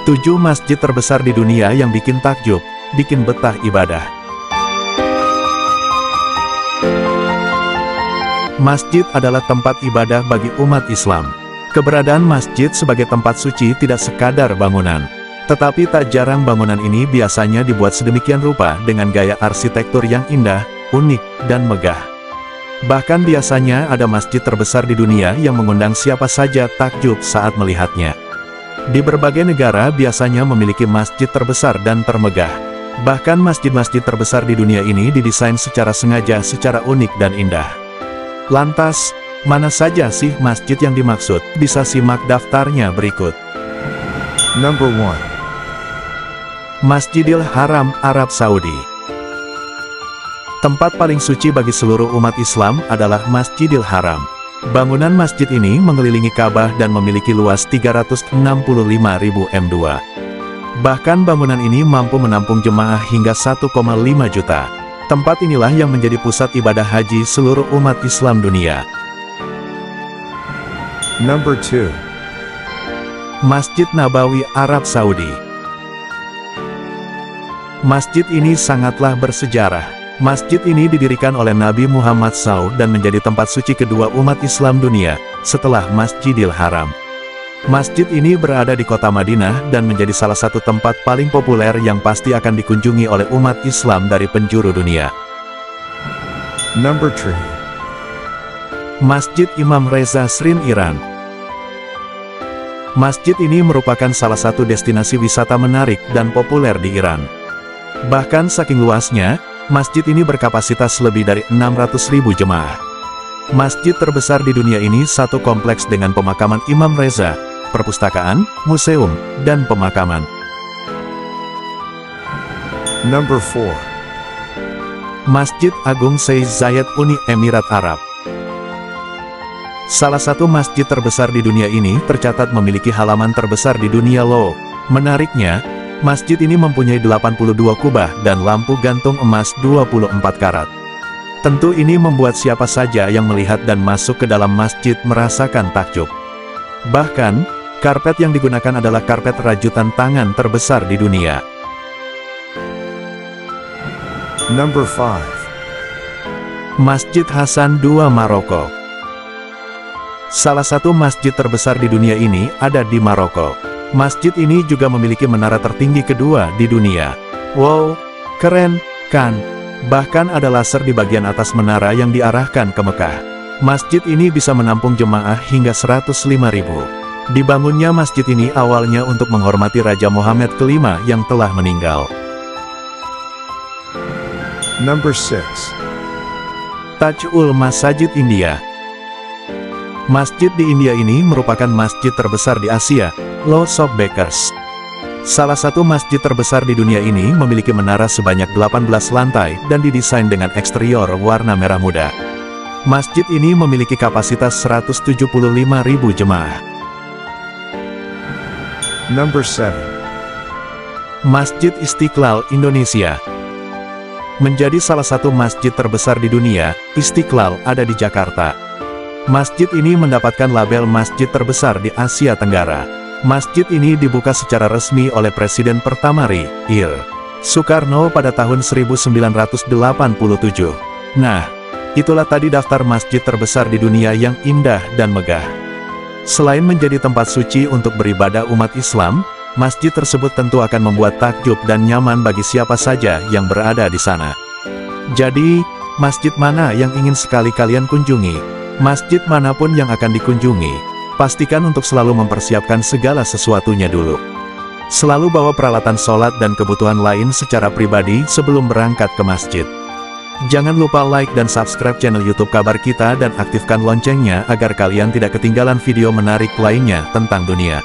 7 masjid terbesar di dunia yang bikin takjub, bikin betah ibadah. Masjid adalah tempat ibadah bagi umat Islam. Keberadaan masjid sebagai tempat suci tidak sekadar bangunan. Tetapi tak jarang bangunan ini biasanya dibuat sedemikian rupa dengan gaya arsitektur yang indah, unik, dan megah. Bahkan biasanya ada masjid terbesar di dunia yang mengundang siapa saja takjub saat melihatnya. Di berbagai negara biasanya memiliki masjid terbesar dan termegah. Bahkan masjid-masjid terbesar di dunia ini didesain secara sengaja, secara unik dan indah. Lantas, mana saja sih masjid yang dimaksud? Bisa simak daftarnya berikut. Number 1. Masjidil Haram, Arab Saudi. Tempat paling suci bagi seluruh umat Islam adalah Masjidil Haram. Bangunan masjid ini mengelilingi Ka'bah dan memiliki luas 365.000 m². Bahkan bangunan ini mampu menampung jemaah hingga 1,5 juta. Tempat inilah yang menjadi pusat ibadah haji seluruh umat Islam dunia. Number 2. Masjid Nabawi, Arab Saudi. Masjid ini sangatlah bersejarah. Masjid ini didirikan oleh Nabi Muhammad SAW dan menjadi tempat suci kedua umat Islam dunia, setelah Masjidil Haram. Masjid ini berada di kota Madinah dan menjadi salah satu tempat paling populer yang pasti akan dikunjungi oleh umat Islam dari penjuru dunia. Number 3. Masjid Imam Reza Shrin, Iran. Masjid ini merupakan salah satu destinasi wisata menarik dan populer di Iran. Bahkan saking luasnya, masjid ini berkapasitas lebih dari 600.000 jemaah. Masjid terbesar di dunia ini satu kompleks dengan pemakaman Imam Reza, perpustakaan, museum, dan pemakaman. Number 4. Masjid Agung Sheikh Zayed, Uni Emirat Arab. Salah satu masjid terbesar di dunia ini tercatat memiliki halaman terbesar di dunia loh. Menariknya, masjid ini mempunyai 82 kubah dan lampu gantung emas 24 karat. Tentu ini membuat siapa saja yang melihat dan masuk ke dalam masjid merasakan takjub. Bahkan, karpet yang digunakan adalah karpet rajutan tangan terbesar di dunia. Number 5. Masjid Hasan II, Maroko. Salah satu masjid terbesar di dunia ini ada di Maroko. Masjid ini juga memiliki menara tertinggi kedua di dunia. Wow, keren, kan? Bahkan ada laser di bagian atas menara yang diarahkan ke Mekah. Masjid ini bisa menampung jemaah hingga 105.000. Dibangunnya masjid ini awalnya untuk menghormati Raja Muhammad kelima yang telah meninggal. Number 6. Taj-ul Masajid, India. Masjid di India ini merupakan masjid terbesar di Asia, Lords of Bakers. Salah satu masjid terbesar di dunia ini memiliki menara sebanyak 18 lantai dan didesain dengan eksterior warna merah muda. Masjid ini memiliki kapasitas 175.000 jemaah. Number 7. Masjid Istiqlal, Indonesia. Menjadi salah satu masjid terbesar di dunia, Istiqlal ada di Jakarta. Masjid ini mendapatkan label masjid terbesar di Asia Tenggara. Masjid ini dibuka secara resmi oleh Presiden pertama R.I. Soekarno pada tahun 1987. Nah, itulah tadi daftar masjid terbesar di dunia yang indah dan megah. Selain menjadi tempat suci untuk beribadah umat Islam, masjid tersebut tentu akan membuat takjub dan nyaman bagi siapa saja yang berada di sana. Jadi, masjid mana yang ingin sekali kalian kunjungi? Masjid manapun yang akan dikunjungi, pastikan untuk selalu mempersiapkan segala sesuatunya dulu. Selalu bawa peralatan sholat dan kebutuhan lain secara pribadi sebelum berangkat ke masjid. Jangan lupa like dan subscribe channel YouTube Kabar Kita dan aktifkan loncengnya agar kalian tidak ketinggalan video menarik lainnya tentang dunia.